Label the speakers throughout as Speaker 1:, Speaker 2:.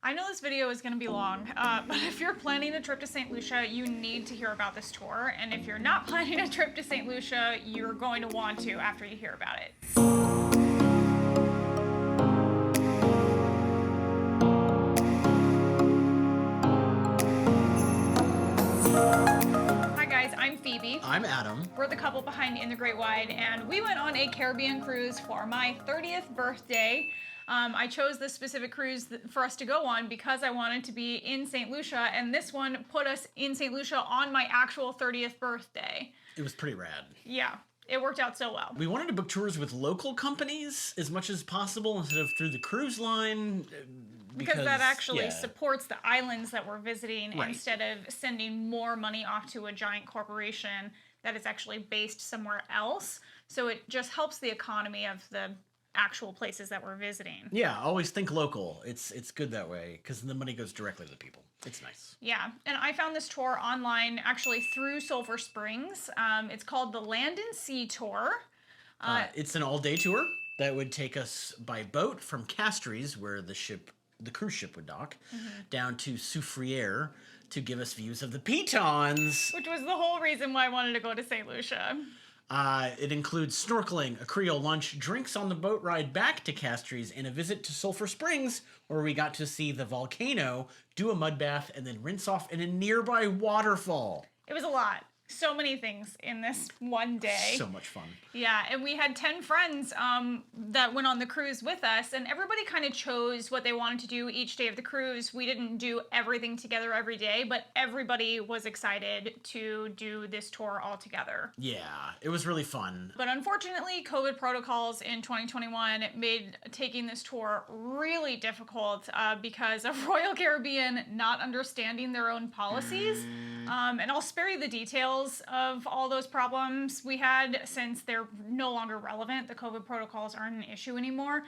Speaker 1: I know this video is going to be long, but if you're planning a trip to St. Lucia, you need to hear about this tour. And if you're not planning a trip to St. Lucia, you're going to want to after you hear about it. Hi guys, I'm Phoebe.
Speaker 2: I'm Adam.
Speaker 1: We're the couple behind In the Great Wide, and we went on a Caribbean cruise for my 30th birthday. I chose this specific cruise for us to go on because I wanted to be in St. Lucia, and this one put us in St. Lucia on my actual 30th birthday.
Speaker 2: It was pretty rad.
Speaker 1: Yeah, it worked out so well.
Speaker 2: We wanted to book tours with local companies as much as possible instead of through the cruise line.
Speaker 1: Because that actually supports the islands that we're visiting instead of sending more money off to a giant corporation that is actually based somewhere else. So it just helps the economy of the actual places that we're visiting.
Speaker 2: Yeah, always think local. It's good that way because the money goes directly to the people. It's nice.
Speaker 1: Yeah, and I found this tour online actually through Sulphur Springs. It's called the Land and Sea Tour.
Speaker 2: It's an all-day tour that would take us by boat from Castries, where the cruise ship would dock, down to Soufriere to give us views of the Pitons.
Speaker 1: Which was the whole reason why I wanted to go to St. Lucia.
Speaker 2: It includes snorkeling, a Creole lunch, drinks on the boat ride back to Castries, and a visit to Sulphur Springs, where we got to see the volcano, do a mud bath, and then rinse off in a nearby waterfall.
Speaker 1: It was a lot. So many things in this one day.
Speaker 2: So much fun.
Speaker 1: Yeah, and we had 10 friends that went on the cruise with us, and everybody kind of chose what they wanted to do each day of the cruise. We didn't do everything together every day, but everybody was excited to do this tour all together.
Speaker 2: Yeah, it was really fun.
Speaker 1: But unfortunately, COVID protocols in 2021 made taking this tour really difficult because of Royal Caribbean not understanding their own policies. And I'll spare you the details of all those problems we had since they're no longer relevant. The COVID protocols aren't an issue anymore.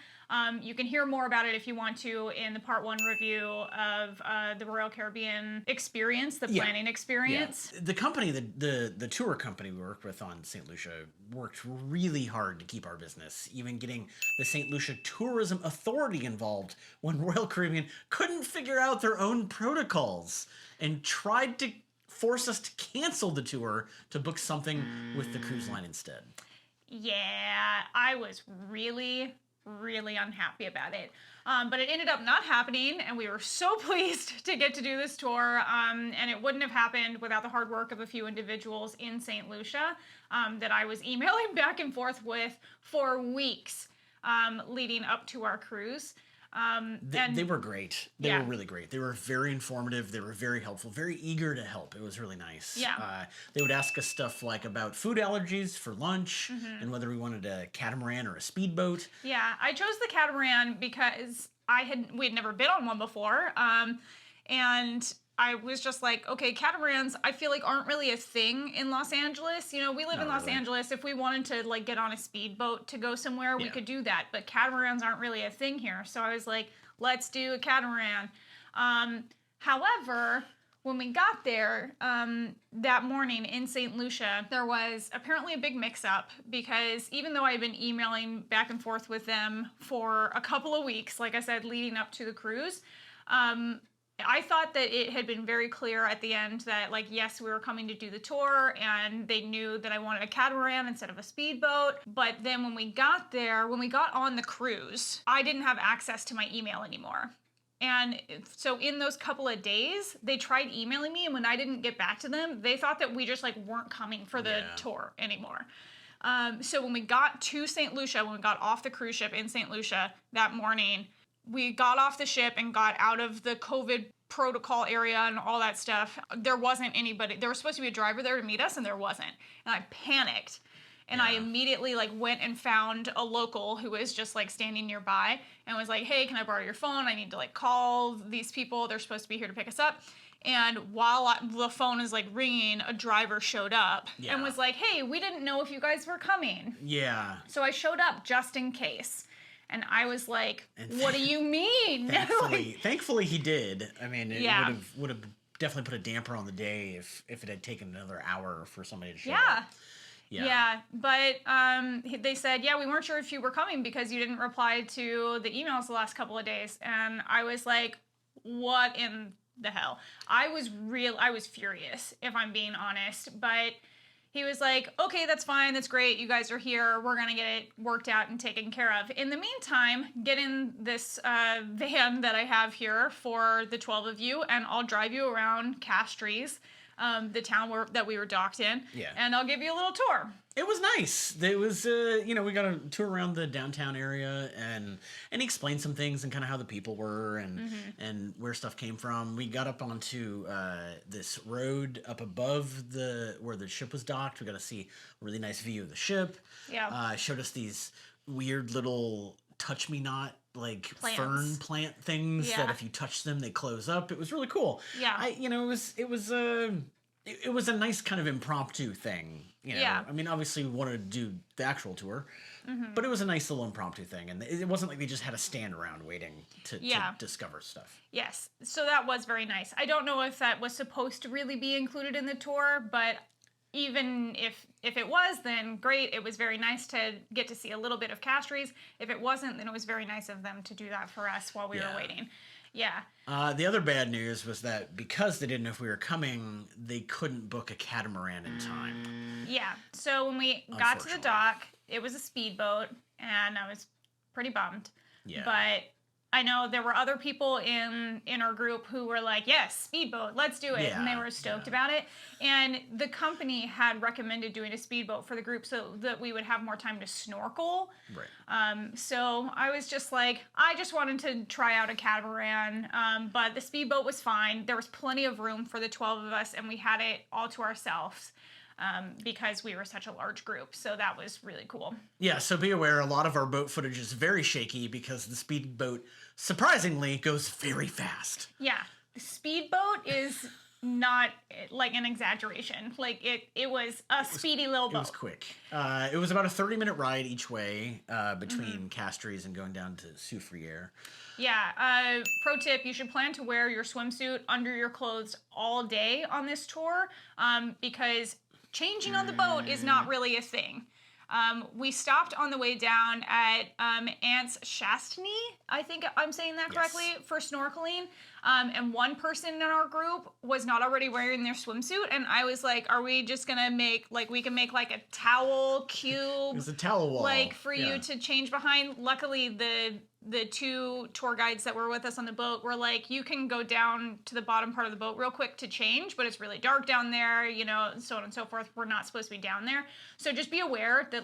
Speaker 1: You can hear more about it if you want to in the part 1 review of the Royal Caribbean experience, the planning experience.
Speaker 2: Yeah. The company, the tour company we worked with on St. Lucia worked really hard to keep our business, even getting the St. Lucia Tourism Authority involved when Royal Caribbean couldn't figure out their own protocols and tried to force us to cancel the tour to book something with the cruise line instead.
Speaker 1: Yeah, I was really unhappy about it. But it ended up not happening, and we were so pleased to get to do this tour. And it wouldn't have happened without the hard work of a few individuals in St. Lucia that I was emailing back and forth with for weeks leading up to our cruise.
Speaker 2: They were great. They were really great. They were very informative. They were very helpful, very eager to help. It was really nice.
Speaker 1: Yeah.
Speaker 2: They would ask us stuff like about food allergies for lunch and whether we wanted a catamaran or a speedboat.
Speaker 1: Yeah, I chose the catamaran because we'd never been on one before. And I was just like, okay, catamarans, I feel like aren't really a thing in Los Angeles. You know, we live in Los Angeles. If we wanted to like get on a speedboat to go somewhere, we could do that. But catamarans aren't really a thing here. So I was like, let's do a catamaran. However, when we got there that morning in St. Lucia, there was apparently a big mix-up because even though I had been emailing back and forth with them for a couple of weeks, like I said, leading up to the cruise, I thought that it had been very clear at the end that, like, yes, we were coming to do the tour, and they knew that I wanted a catamaran instead of a speedboat. But then when we got there, when we got on the cruise, I didn't have access to my email anymore. And so in those couple of days, they tried emailing me, and when I didn't get back to them, they thought that we just, like, weren't coming for the tour anymore. So when we got to St. Lucia, when we got off the cruise ship in St. Lucia that morning, we got off the ship and got out of the COVID protocol area and all that stuff. There wasn't anybody. There was supposed to be a driver there to meet us, and there wasn't. And I panicked. And I immediately like went and found a local who was just like standing nearby and was like, hey, can I borrow your phone? I need to like call these people. They're supposed to be here to pick us up. And while the phone is like ringing, a driver showed up and was like, hey, we didn't know if you guys were coming.
Speaker 2: Yeah.
Speaker 1: So I showed up just in case. And I was like, what do you mean?
Speaker 2: Thankfully he did. I mean, it would have definitely put a damper on the day if it had taken another hour for somebody to show up. Yeah, but they said, we weren't sure if you were coming because you didn't reply to the emails the last couple of days. And I was like,
Speaker 1: what in the hell? I was furious, if I'm being honest, but he was like, okay, that's fine. That's great. You guys are here. We're going to get it worked out and taken care of. In the meantime, get in this van that I have here for the 12 of you, and I'll drive you around Castries, the town that we were docked in, and I'll give you a little tour.
Speaker 2: It was nice. It was, we got a tour around the downtown area, and he explained some things and kind of how the people were and where stuff came from. We got up onto this road up above where the ship was docked. We got to see a really nice view of the ship. Yeah. Showed us these weird little touch-me-not plants. Fern plant things that if you touch them, they close up. It was really cool. Yeah. It was a nice kind of impromptu thing. I mean, obviously we wanted to do the actual tour, but it was a nice little impromptu thing, and it wasn't like they just had to stand around waiting to discover stuff.
Speaker 1: Yes, so that was very nice. I don't know if that was supposed to really be included in the tour, but even if it was, then great. It was very nice to get to see a little bit of Castries. If it wasn't, then it was very nice of them to do that for us while we were waiting. Yeah.
Speaker 2: The other bad news was that because they didn't know if we were coming, they couldn't book a catamaran in time.
Speaker 1: Yeah. So when we got to the dock, it was a speedboat, and I was pretty bummed. Yeah. But I know there were other people in our group who were like, yes, speedboat, let's do it. Yeah, and they were stoked about it. And the company had recommended doing a speedboat for the group so that we would have more time to snorkel. Right. So I was just like, I just wanted to try out a catamaran, but the speedboat was fine. There was plenty of room for the 12 of us, and we had it all to ourselves. Because we were such a large group. So that was really cool.
Speaker 2: Yeah, so be aware, a lot of our boat footage is very shaky because the speedboat, surprisingly, goes very fast.
Speaker 1: Yeah, the speedboat is not like an exaggeration. Like it was a speedy little boat.
Speaker 2: It was quick. It was about a 30-minute ride each way between Castries and going down to Soufriere.
Speaker 1: Yeah, pro tip, you should plan to wear your swimsuit under your clothes all day on this tour because changing on the boat is not really a thing. We stopped on the way down at Anse Chastny, I think I'm saying that correctly, for snorkeling. And one person in our group was not already wearing their swimsuit. And I was like, are we just going to make, we can make a towel cube.
Speaker 2: It's a towel wall.
Speaker 1: For you to change behind. Luckily, the two tour guides that were with us on the boat were like, you can go down to the bottom part of the boat real quick to change, but it's really dark down there, so on and so forth. We're not supposed to be down there. So just be aware that,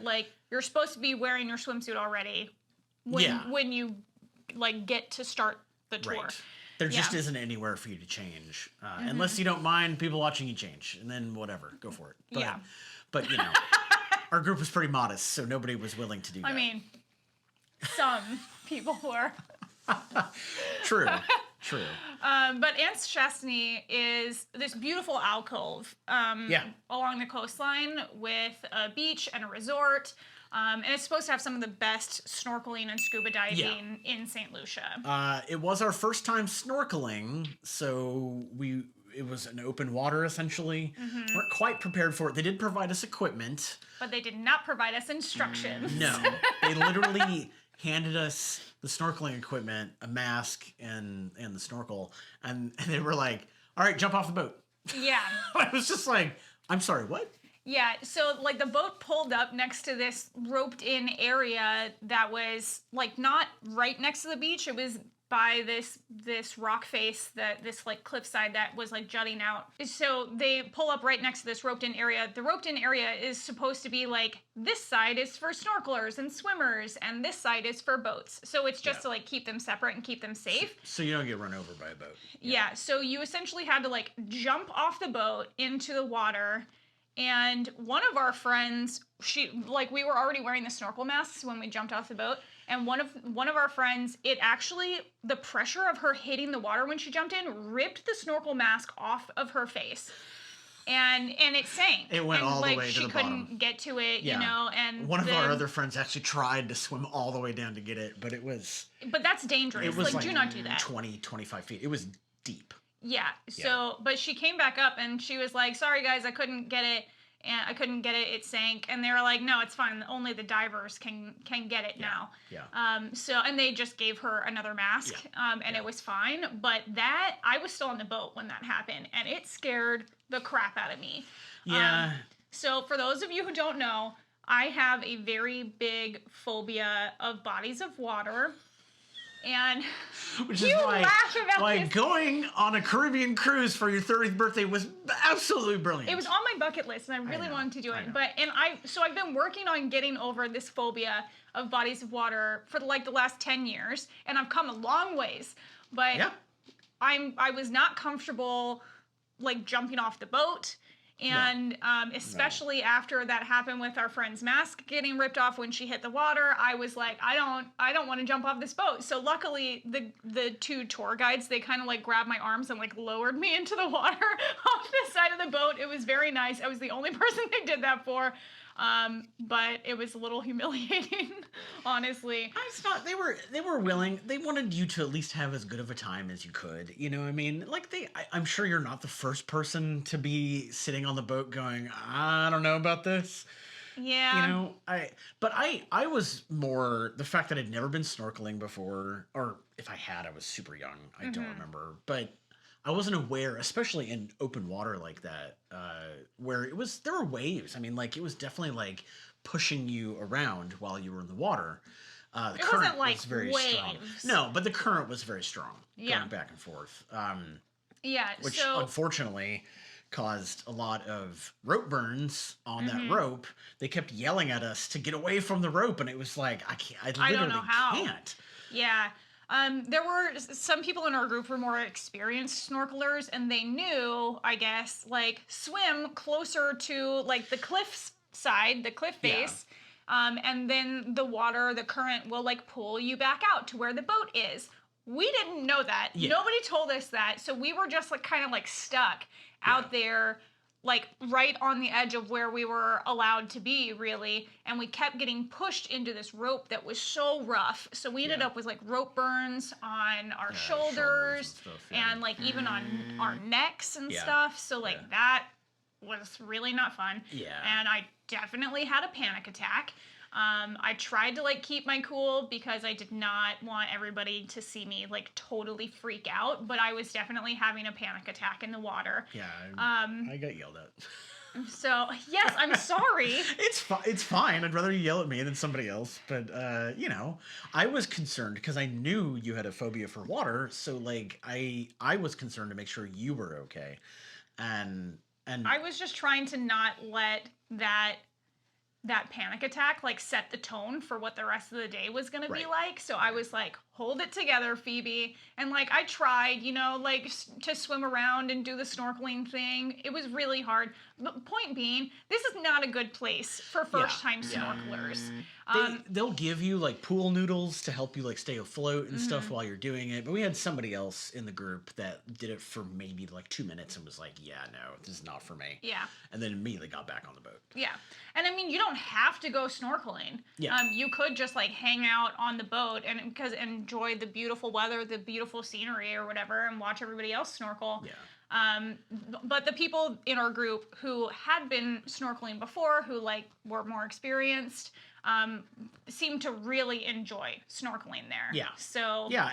Speaker 1: you're supposed to be wearing your swimsuit already when you, get to start the tour.
Speaker 2: Right. There just isn't anywhere for you to change. Unless you don't mind people watching you change. And then whatever, go for it. But, our group was pretty modest, so nobody was willing to do that.
Speaker 1: I mean, some people were.
Speaker 2: True.
Speaker 1: But Anse Chastny is this beautiful alcove along the coastline with a beach and a resort. And it's supposed to have some of the best snorkeling and scuba diving in St. Lucia.
Speaker 2: It was our first time snorkeling, so it was an open water, essentially. Weren't quite prepared for it. They did provide us equipment.
Speaker 1: But they did not provide us instructions.
Speaker 2: No. They literally handed us the snorkeling equipment, a mask, and the snorkel. And they were like, all right, jump off the boat.
Speaker 1: Yeah.
Speaker 2: I was just like, I'm sorry, what?
Speaker 1: Yeah, so the boat pulled up next to this roped in area that was not right next to the beach. It was by this rock face, this cliffside that was jutting out. So they pull up right next to this roped in area. The roped in area is supposed to be this side is for snorkelers and swimmers and this side is for boats. So it's just to keep them separate and keep them safe.
Speaker 2: So you don't get run over by a boat.
Speaker 1: Yeah, so you essentially had to jump off the boat into the water. And one of our friends, we were already wearing the snorkel masks when we jumped off the boat. And one of our friends, the pressure of her hitting the water when she jumped in ripped the snorkel mask off of her face. And it sank.
Speaker 2: It went all the way to the bottom.
Speaker 1: She couldn't get to it, and
Speaker 2: one of our other friends actually tried to swim all the way down to get it, but it was...
Speaker 1: But that's dangerous.
Speaker 2: It was
Speaker 1: do not do that.
Speaker 2: 20, 25 feet. It was deep.
Speaker 1: Yeah. So, but she came back up and she was like, sorry guys, I couldn't get it. and I couldn't get it. It sank, and they were like, "No, it's fine. Only the divers can get it now."
Speaker 2: Yeah.
Speaker 1: So, and they just gave her another mask, and it was fine. But I was still on the boat when that happened, and it scared the crap out of me.
Speaker 2: Yeah.
Speaker 1: So, for those of you who don't know, I have a very big phobia of bodies of water. And
Speaker 2: which is why going on a Caribbean cruise for your 30th birthday was absolutely brilliant.
Speaker 1: It was on my bucket list, and I really wanted to do it. So I've been working on getting over this phobia of bodies of water for like the last 10 years, and I've come a long ways. But I was not comfortable like jumping off the boat. And especially after that happened with our friend's mask getting ripped off when she hit the water, I was like, I don't want to jump off this boat. So luckily, the two tour guides, they kind of like grabbed my arms and like lowered me into the water off the side of the boat. It was very nice. I was the only person they did that for. But it was a little humiliating, honestly.
Speaker 2: It's not. They were willing. They wanted you to at least have as good of a time as you could. You know what I mean? Like I'm sure you're not the first person to be sitting on the boat going, I don't know about this.
Speaker 1: Yeah.
Speaker 2: You know, I was more the fact that I'd never been snorkeling before, or if I had, I was super young. I don't remember, but I wasn't aware, especially in open water like that, where there were waves. I mean, like it was definitely like pushing you around while you were in the water. The current
Speaker 1: wasn't like
Speaker 2: was very
Speaker 1: waves.
Speaker 2: strong. No, but the current was very strong, going back and forth. Which unfortunately caused a lot of rope burns on that rope. They kept yelling at us to get away from the rope, and it was like I literally
Speaker 1: don't know how.
Speaker 2: can't.
Speaker 1: Yeah. There were some people in our group who were more experienced snorkelers, and they knew, I guess, like swim closer to like the cliff side, the cliff face, and then the current will like pull you back out to where the boat is. We didn't know that. Yeah. Nobody told us that, so we were just like kind of like stuck out there, like right on the edge of where we were allowed to be, really, and we kept getting pushed into this rope that was so rough. So we ended up with like rope burns on our shoulders and, stuff, and like even on our necks and stuff. So like that was really not fun. Yeah. And I definitely had a panic attack. I tried to like keep my cool because I did not want everybody to see me like totally freak out, but I was definitely having a panic attack in the water.
Speaker 2: Yeah, I got yelled at.
Speaker 1: So, yes, I'm sorry.
Speaker 2: It's fine. I'd rather you yell at me than somebody else. But, you know, I was concerned because I knew you had a phobia for water. So, like, I was concerned to make sure you were okay. And
Speaker 1: I was just trying to not let that panic attack like set the tone for what the rest of the day was going to be like. So I was like, hold it together, Phoebe. And like I tried, you know, like to swim around and do the snorkeling thing. It was really hard. But point being, this is not a good place for first time snorkelers.
Speaker 2: They'll give you like pool noodles to help you like stay afloat and stuff while you're doing it. But we had somebody else in the group that did it for maybe like 2 minutes and was like, yeah, no, this is not for me.
Speaker 1: Yeah.
Speaker 2: And then immediately got back on the boat.
Speaker 1: Yeah. And I mean, you don't have to go snorkeling. Yeah. You could just like hang out on the boat and enjoy the beautiful weather, the beautiful scenery or whatever, and watch everybody else snorkel. Yeah. But the people in our group who had been snorkeling before, who like were more experienced, seemed to really enjoy snorkeling there.
Speaker 2: Yeah.
Speaker 1: So
Speaker 2: yeah,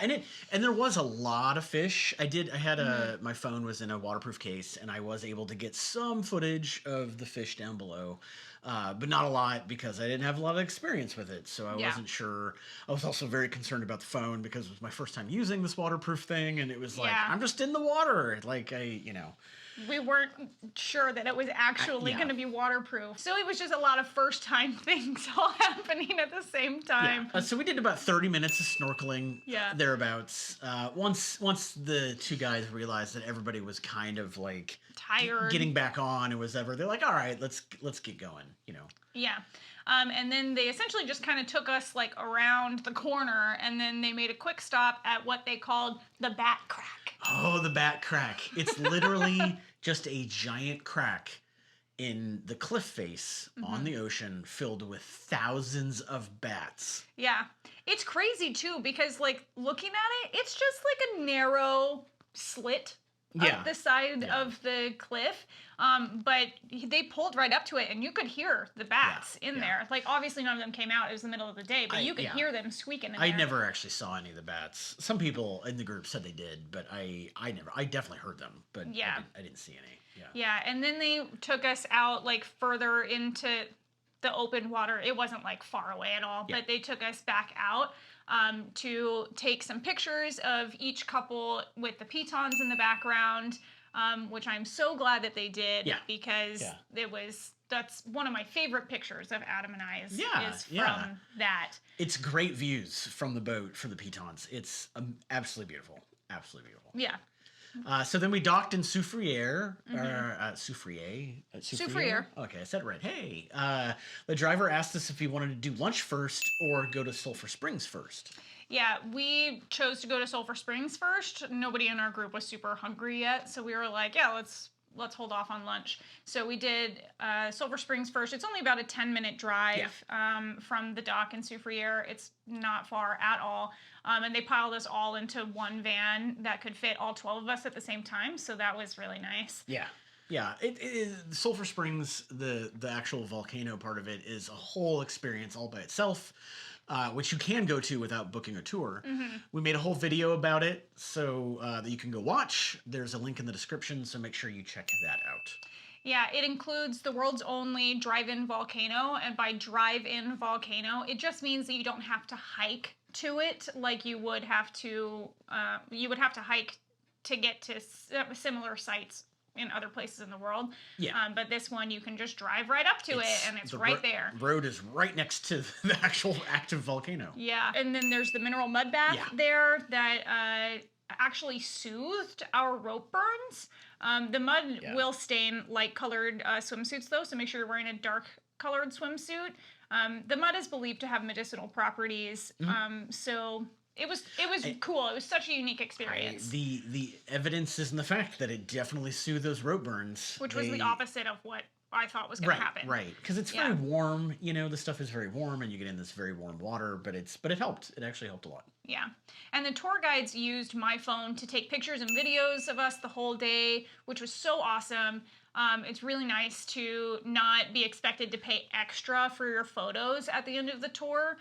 Speaker 2: and there was a lot of fish. I had my phone was in a waterproof case, and I was able to get some footage of the fish down below. But not a lot because I didn't have a lot of experience with it. So I wasn't sure. I was also very concerned about the phone because it was my first time using this waterproof thing. And it was like, I'm just in the water. Like we
Speaker 1: weren't sure that it was actually going to be waterproof. So it was just a lot of first time things all happening at the same time.
Speaker 2: Yeah. So we did about 30 minutes of snorkeling thereabouts. Once the two guys realized that everybody was kind of like
Speaker 1: tired,
Speaker 2: getting back on and they're like, all right, let's get going, you know.
Speaker 1: Yeah. And then they essentially just kind of took us like around the corner, and then they made a quick stop at what they called the Bat Crack.
Speaker 2: Oh, the Bat Crack. It's literally just a giant crack in the cliff face on the ocean filled with thousands of bats.
Speaker 1: Yeah. It's crazy too because like looking at it, it's just like a narrow slit
Speaker 2: Yeah.
Speaker 1: up the side of the cliff. But they pulled right up to it, and you could hear the bats in there. Like, obviously none of them came out. It was the middle of the day, but you could hear them squeaking in there.
Speaker 2: I never actually saw any of the bats. Some people in the group said they did, but I never. I definitely heard them, but I didn't see any.
Speaker 1: Yeah, and then they took us out, like, further into the open water. It wasn't, like, far away at all, but they took us back out to take some pictures of each couple with the pitons in the background, which I'm so glad that they did, because that's one of my favorite pictures of Adam and I is from that.
Speaker 2: It's great views from the boat for the pitons. It's absolutely beautiful. Absolutely beautiful.
Speaker 1: Yeah.
Speaker 2: So then we docked in Soufriere, or Soufriere.
Speaker 1: Soufriere.
Speaker 2: Okay, I said it right. Hey, the driver asked us if we wanted to do lunch first or go to Sulphur Springs first.
Speaker 1: Yeah, we chose to go to Sulphur Springs first. Nobody in our group was super hungry yet, so we were like, yeah, let's hold off on lunch. So we did Sulphur Springs first. It's only about a 10-minute drive from the dock in Soufriere. It's not far at all. And they piled us all into one van that could fit all 12 of us at the same time. So that was really nice.
Speaker 2: Yeah. Yeah. Sulphur Springs, the actual volcano part of it is a whole experience all by itself. Which you can go to without booking a tour. We made a whole video about it so that you can go watch. There's a link in the description, so make sure you check that out.
Speaker 1: Yeah, it includes the world's only drive-in volcano, and by drive-in volcano, it just means that you don't have to hike to it like you would have to hike to get to similar sites in other places in the world. Yeah. But this one, you can just drive right up to it, and it's right there.
Speaker 2: The road is right next to the actual active volcano.
Speaker 1: Yeah. And then there's the mineral mud bath there that actually soothed our rope burns. The mud will stain light-colored swimsuits, though, so make sure you're wearing a dark-colored swimsuit. The mud is believed to have medicinal properties, so... It was cool. It was such a unique experience.
Speaker 2: The evidence is in the fact that it definitely soothed those rope burns.
Speaker 1: Which was the opposite of what I thought was going to happen.
Speaker 2: Right, because it's very warm. You know, the stuff is very warm, and you get in this very warm water. But it helped. It actually helped a lot.
Speaker 1: Yeah, and the tour guides used my phone to take pictures and videos of us the whole day, which was so awesome. It's really nice to not be expected to pay extra for your photos at the end of the tour.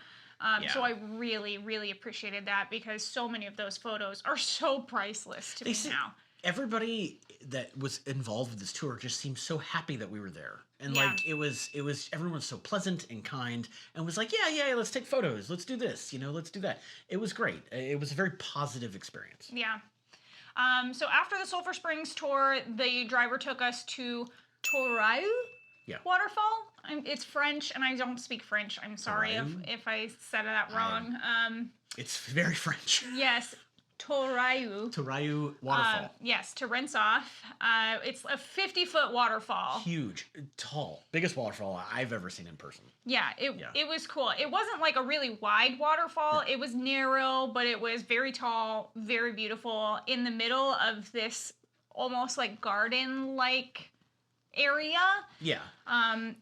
Speaker 1: So I really, really appreciated that because so many of those photos are so priceless to me now.
Speaker 2: Everybody that was involved with this tour just seemed so happy that we were there. And like it was everyone was so pleasant and kind and was like, yeah, let's take photos. Let's do this, let's do that. It was great. It was a very positive experience.
Speaker 1: Yeah. So after the Sulphur Springs tour, the driver took us to Toraille Waterfall. It's French, and I don't speak French. I'm sorry if I said that wrong.
Speaker 2: It's very French.
Speaker 1: Yes, Toraille.
Speaker 2: Toraille Waterfall.
Speaker 1: Yes, to rinse off. It's a 50-foot waterfall.
Speaker 2: Huge, tall, biggest waterfall I've ever seen in person.
Speaker 1: Yeah, it was cool. It wasn't like a really wide waterfall. No. It was narrow, but it was very tall, very beautiful, in the middle of this almost like garden-like area.
Speaker 2: Yeah.
Speaker 1: And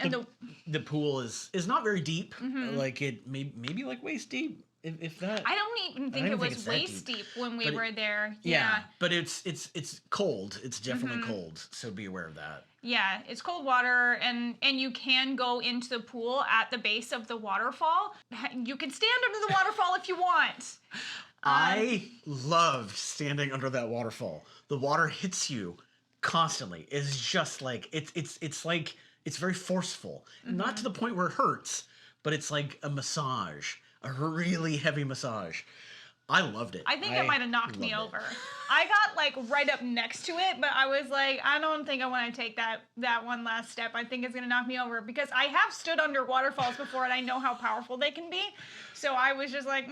Speaker 2: the pool is not very deep. Like it maybe like waist deep, if that.
Speaker 1: I don't even think it was waist deep when we were there. Yeah.
Speaker 2: But it's cold. It's definitely cold. So be aware of that.
Speaker 1: Yeah, it's cold water, and you can go into the pool at the base of the waterfall. You can stand under the waterfall if you want.
Speaker 2: I loved standing under that waterfall. The water hits you constantly. It's just like it's like it's very forceful, not to the point where it hurts, but it's like a massage, a really heavy massage. I loved it.
Speaker 1: I think it might have knocked me over. I got like right up next to it, but I was like, I don't think I want to take that one last step. I think it's gonna knock me over because I have stood under waterfalls before and I know how powerful they can be. So I was just like,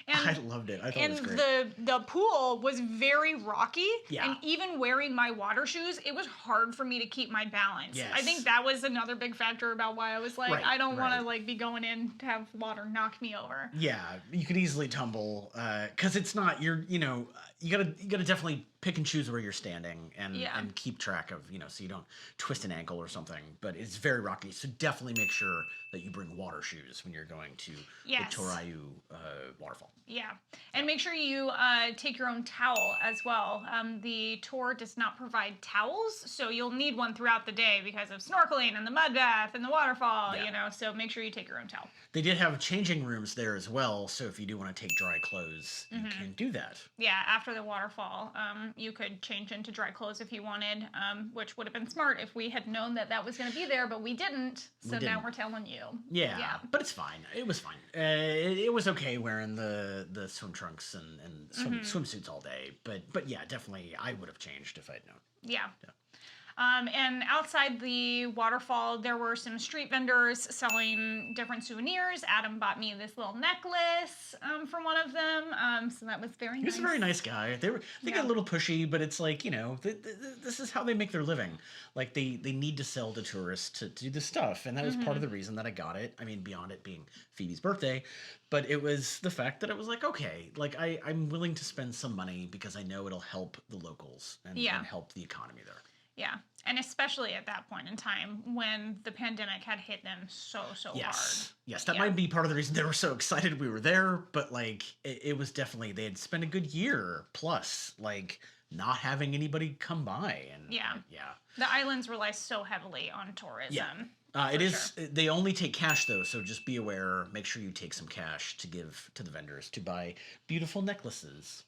Speaker 1: And
Speaker 2: I loved it. I thought it was great.
Speaker 1: And the pool was very rocky.
Speaker 2: Yeah.
Speaker 1: And even wearing my water shoes, it was hard for me to keep my balance.
Speaker 2: Yes.
Speaker 1: I think that was another big factor about why I was like, I don't want to like be going in to have water knock me over.
Speaker 2: Yeah, you could easily tumble because it's not you gotta definitely pick and choose where you're standing and
Speaker 1: Yeah.
Speaker 2: and keep track of, so you don't twist an ankle or something. But it's very rocky, so definitely make sure that you bring water shoes when you're going to
Speaker 1: Yes.
Speaker 2: the Toraille Waterfall.
Speaker 1: Yeah. And make sure you take your own towel as well. The tour does not provide towels, so you'll need one throughout the day because of snorkeling and the mud bath and the waterfall,
Speaker 2: Yeah.
Speaker 1: so make sure you take your own towel.
Speaker 2: They did have changing rooms there as well, so if you do want to take dry clothes, you can do that.
Speaker 1: Yeah, after the waterfall, you could change into dry clothes if you wanted, which would have been smart if we had known that was going to be there, but we didn't, so now we're telling you.
Speaker 2: Yeah, but it's fine. It was fine. It was okay wearing the swim trunks and swimsuits all day, but yeah, definitely I would have changed if I'd known.
Speaker 1: Yeah. And outside the waterfall, there were some street vendors selling different souvenirs. Adam bought me this little necklace from one of them, so that was very nice.
Speaker 2: He was a very nice guy. They get a little pushy, but it's like, this is how they make their living. Like, they need to sell to tourists to do this stuff, and that was part of the reason that I got it. I mean, beyond it being Phoebe's birthday, but it was the fact that it was like, okay, like, I'm willing to spend some money because I know it'll help the locals and help the economy there.
Speaker 1: Yeah, and especially at that point in time when the pandemic had hit them so hard.
Speaker 2: Yes, that might be part of the reason they were so excited we were there, but like it was definitely, they had spent a good year plus like not having anybody come by. And
Speaker 1: the islands rely so heavily on tourism.
Speaker 2: They only take cash though, so just be aware, make sure you take some cash to give to the vendors to buy beautiful necklaces.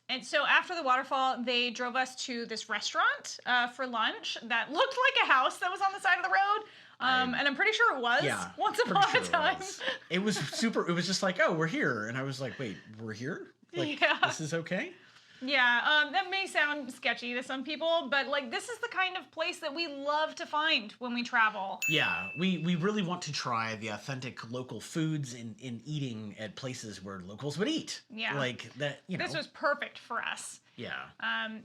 Speaker 1: And so after the waterfall, they drove us to this restaurant for lunch that looked like a house that was on the side of the road. And I'm pretty sure it was once upon a time.
Speaker 2: It was super. It was just like, oh, we're here. And I was like, wait, we're here? Like, this is okay?
Speaker 1: Yeah, that may sound sketchy to some people, but like this is the kind of place that we love to find when we travel.
Speaker 2: Yeah, we really want to try the authentic local foods in eating at places where locals would eat.
Speaker 1: Yeah.
Speaker 2: Like that,
Speaker 1: This was perfect for us.
Speaker 2: Yeah.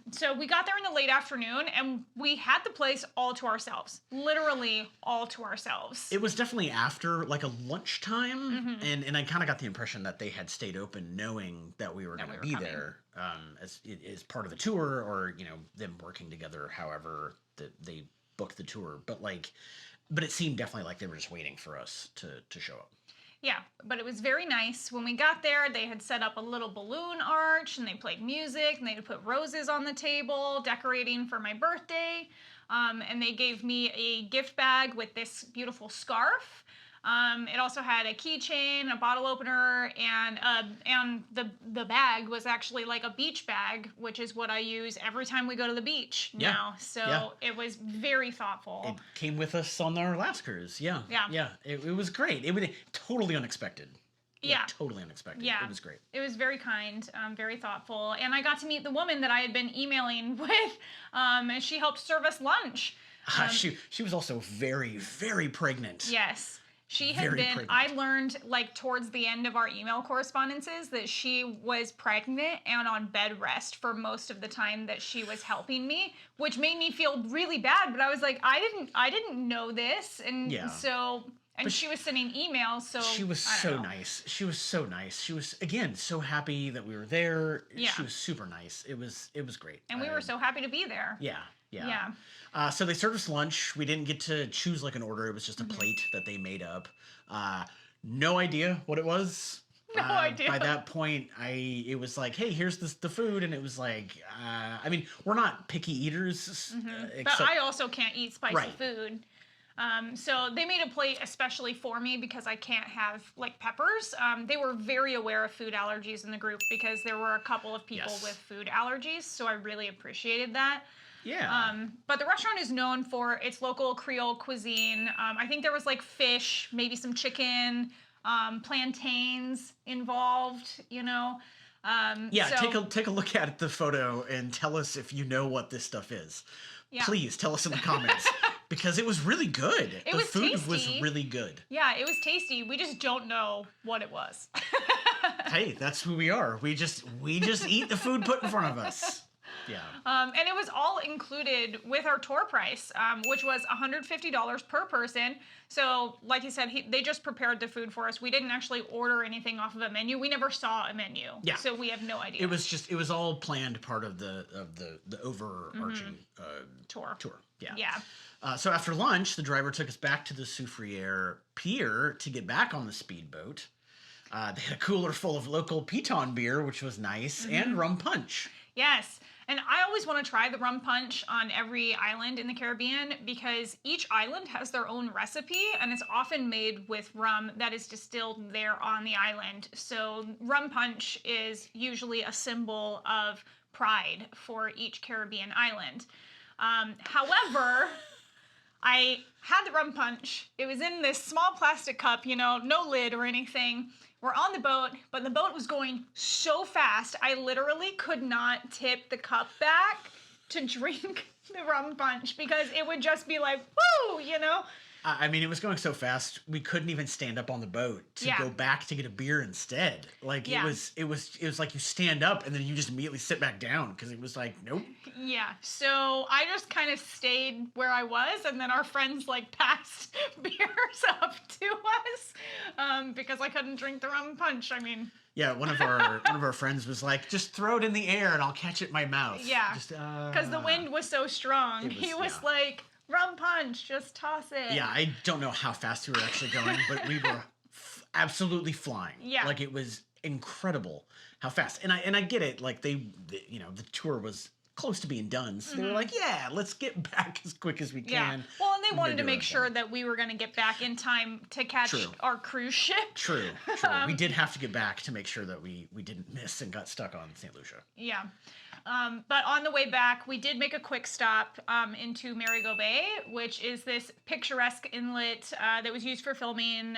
Speaker 1: So we got there in the late afternoon and we had the place all to ourselves. Literally all to ourselves.
Speaker 2: It was definitely after like a lunchtime, and I kind of got the impression that they had stayed open knowing that we were going to be there as part of the tour, or them working together however that they booked the tour. But it seemed definitely like they were just waiting for us to show up.
Speaker 1: Yeah, but it was very nice. When we got there, they had set up a little balloon arch, and they played music, and they had put roses on the table, decorating for my birthday. And they gave me a gift bag with this beautiful scarf. It also had a keychain, a bottle opener, and the bag was actually like a beach bag, which is what I use every time we go to the beach now. So it was very thoughtful.
Speaker 2: It came with us on our last cruise. Yeah. It was great. It was totally unexpected. Totally unexpected.
Speaker 1: Yeah.
Speaker 2: It was great.
Speaker 1: It was very kind, very thoughtful. And I got to meet the woman that I had been emailing with, and she helped serve us lunch.
Speaker 2: She was also very, very pregnant.
Speaker 1: Yes. She had been, I learned like towards the end of our email correspondences that she was pregnant and on bed rest for most of the time that she was helping me, which made me feel really bad. But I was like, I didn't know this. And and she was sending emails. So
Speaker 2: she was so nice. She was so nice. She was, again, so happy that we were there. Yeah. She was super nice. It was great.
Speaker 1: And we were so happy to be there.
Speaker 2: Yeah. So they served us lunch. We didn't get to choose like an order. It was just a plate that they made up. No idea what it was.
Speaker 1: No idea.
Speaker 2: By that point, it was like, hey, here's the food, and it was like, I mean, we're not picky eaters.
Speaker 1: But I also can't eat spicy food. So they made a plate especially for me because I can't have like peppers. They were very aware of food allergies in the group because there were a couple of people with food allergies. So I really appreciated that.
Speaker 2: Yeah.
Speaker 1: But the restaurant is known for its local Creole cuisine. I think there was like fish, maybe some chicken, plantains involved,
Speaker 2: take a look at the photo and tell us if you know what this stuff is.
Speaker 1: Yeah.
Speaker 2: Please tell us in the comments because it was really good. The food
Speaker 1: tasty.
Speaker 2: was really good.
Speaker 1: Yeah, it was tasty. We just don't know what it was.
Speaker 2: Hey, that's who we are. We just eat the food put in front of us. Yeah.
Speaker 1: And it was all included with our tour price, which was $150 per person. So, like you said, they just prepared the food for us. We didn't actually order anything off of a menu. We never saw a menu.
Speaker 2: Yeah.
Speaker 1: So we have no idea.
Speaker 2: It was all planned part of the overarching
Speaker 1: tour.
Speaker 2: Yeah.
Speaker 1: Yeah.
Speaker 2: So after lunch, the driver took us back to the Soufriere pier to get back on the speedboat. They had a cooler full of local Piton beer, which was nice, and rum punch.
Speaker 1: Yes. And I always want to try the rum punch on every island in the Caribbean because each island has their own recipe and it's often made with rum that is distilled there on the island. So rum punch is usually a symbol of pride for each Caribbean island. However, I had the rum punch. It was in this small plastic cup, no lid or anything. We're on the boat, but the boat was going so fast, I literally could not tip the cup back to drink the rum punch because it would just be like, woo,
Speaker 2: I mean, it was going so fast, we couldn't even stand up on the boat to go back to get a beer instead. Like, it was like you stand up and then you just immediately sit back down because it was like, nope.
Speaker 1: Yeah, so I just kind of stayed where I was, and then our friends, passed beers up to us because I couldn't drink the rum punch. I mean...
Speaker 2: Yeah, one of our friends was like, just throw it in the air and I'll catch it in my mouth.
Speaker 1: Yeah, because the wind was so strong. He was like... Rum punch, just toss it.
Speaker 2: Yeah, I don't know how fast we were actually going, but we were absolutely flying.
Speaker 1: Yeah.
Speaker 2: Like, it was incredible how fast. And I get it, like, the tour was close to being done, so they were like, yeah, let's get back as quick as we can.
Speaker 1: Yeah. Well, and they wanted to make sure that we were going to get back in time to catch our cruise ship.
Speaker 2: True. We did have to get back to make sure that we didn't miss and got stuck on St. Lucia.
Speaker 1: Yeah. But on the way back, we did make a quick stop into Marigot Bay, which is this picturesque inlet that was used for filming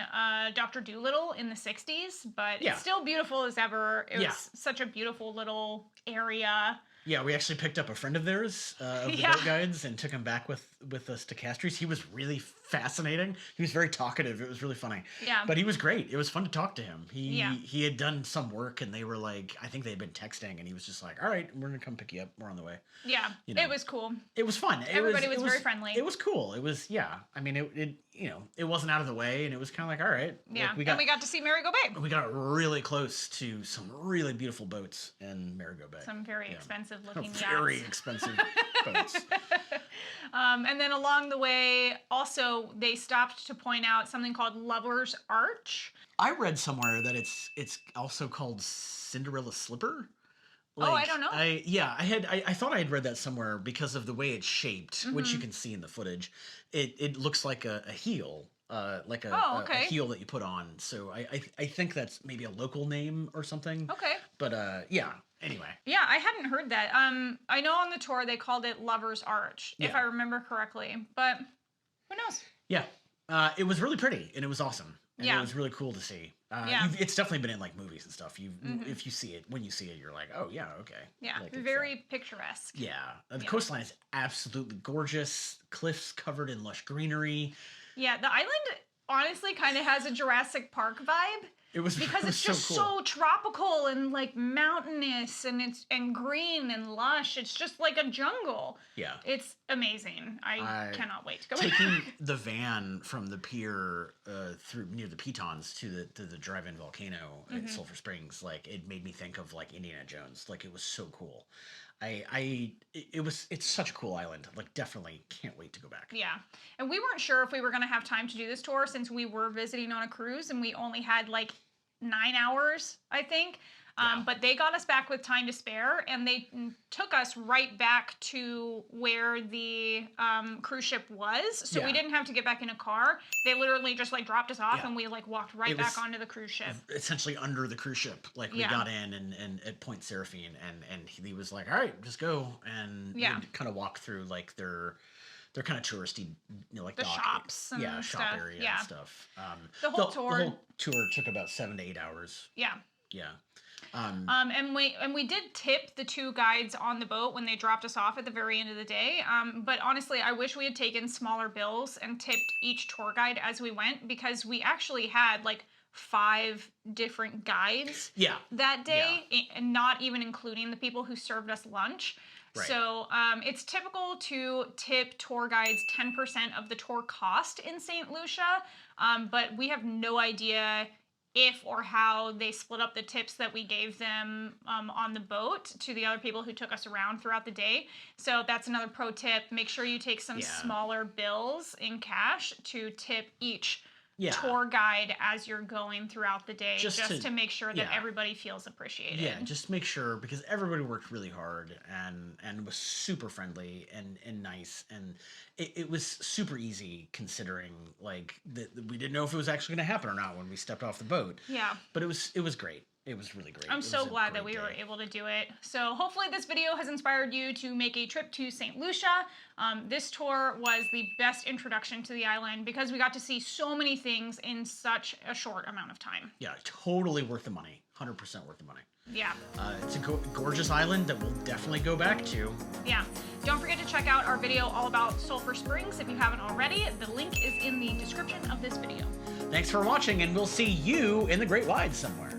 Speaker 1: Dr. Dolittle in the 60s. But it's still beautiful as ever. It was such a beautiful little area.
Speaker 2: Yeah, we actually picked up a friend of theirs, of the boat guides, and took him back with us to Castries. He was really fascinating. He was very talkative. It was really funny. Yeah. But he was great. It was fun to talk to him. He had done some work, and they were like, I think they had been texting, and he was just like, all right, we're going to come pick you up. We're on the way. Yeah, it was cool. It was fun.
Speaker 1: Everybody was very friendly.
Speaker 2: It was cool. It was, I mean, it wasn't out of the way, and it was kind of like, all right.
Speaker 1: Yeah, and we got to see Marigot Bay.
Speaker 2: We got really close to some really beautiful boats in Marigot Bay.
Speaker 1: Some very expensive looking yachts.
Speaker 2: Very expensive boats.
Speaker 1: And then along the way, also, they stopped to point out something called Lover's Arch.
Speaker 2: I read somewhere that it's also called Cinderella Slipper.
Speaker 1: I don't know.
Speaker 2: I thought I had read that somewhere because of the way it's shaped, which you can see in the footage. It looks like a heel, like a heel that you put on. So I think that's maybe a local name or something. Okay. But anyway.
Speaker 1: Yeah, I hadn't heard that. I know on the tour they called it Lover's Arch, if I remember correctly. But who knows?
Speaker 2: Yeah. It was really pretty and it was awesome. And it was really cool to see. It's definitely been in like movies and stuff. If you see it, when you see it, you're like, oh yeah, okay.
Speaker 1: Yeah, like, very picturesque.
Speaker 2: Yeah, the coastline is absolutely gorgeous. Cliffs covered in lush greenery.
Speaker 1: Yeah, the island honestly kind of has a Jurassic Park vibe. Because it's just
Speaker 2: so
Speaker 1: so tropical and like mountainous and green and lush. It's just like a jungle. Yeah. It's amazing. I cannot wait to go
Speaker 2: taking
Speaker 1: back.
Speaker 2: the van from the pier through near the Pitons to the drive-in volcano at Sulphur Springs, like it made me think of like Indiana Jones. Like it was so cool. It's such a cool island. Like definitely can't wait to go back.
Speaker 1: Yeah. And we weren't sure if we were going to have time to do this tour since we were visiting on a cruise and we only had like 9 hours, I think. But they got us back with time to spare and they took us right back to where the cruise ship was. So we didn't have to get back in a car. They literally just like dropped us off and we like walked right back onto the cruise ship.
Speaker 2: Essentially under the cruise ship. Like we got in and at Point Seraphine and he was like, all right, just go. And we kind of walked through like their kind of touristy, like
Speaker 1: the shops and
Speaker 2: shop area and stuff.
Speaker 1: The whole tour
Speaker 2: took about 7 to 8 hours.
Speaker 1: Yeah.
Speaker 2: Yeah.
Speaker 1: And we did tip the two guides on the boat when they dropped us off at the very end of the day. But honestly, I wish we had taken smaller bills and tipped each tour guide as we went because we actually had like 5 different guides
Speaker 2: Yeah.
Speaker 1: that day, and not even including the people who served us lunch.
Speaker 2: Right.
Speaker 1: So it's typical to tip tour guides 10% of the tour cost in St. Lucia, but we have no idea if or how they split up the tips that we gave them on the boat to the other people who took us around throughout the day. So that's another pro tip. Make sure you take some smaller bills in cash to tip each tour guide as you're going throughout the day, just to make sure that everybody feels appreciated.
Speaker 2: Yeah, just make sure, because everybody worked really hard and was super friendly and nice, and it was super easy considering like we didn't know if it was actually going to happen or not when we stepped off the boat.
Speaker 1: Yeah.
Speaker 2: But it was great. It was really great.
Speaker 1: I'm so glad that we were able to do it. So hopefully this video has inspired you to make a trip to St. Lucia. This tour was the best introduction to the island because we got to see so many things in such a short amount of time.
Speaker 2: Yeah, totally worth the money. 100% worth the money.
Speaker 1: Yeah.
Speaker 2: It's a gorgeous island that we'll definitely go back to.
Speaker 1: Yeah. Don't forget to check out our video all about Sulphur Springs if you haven't already. The link is in the description of this video.
Speaker 2: Thanks for watching, and we'll see you in the Great Wide somewhere.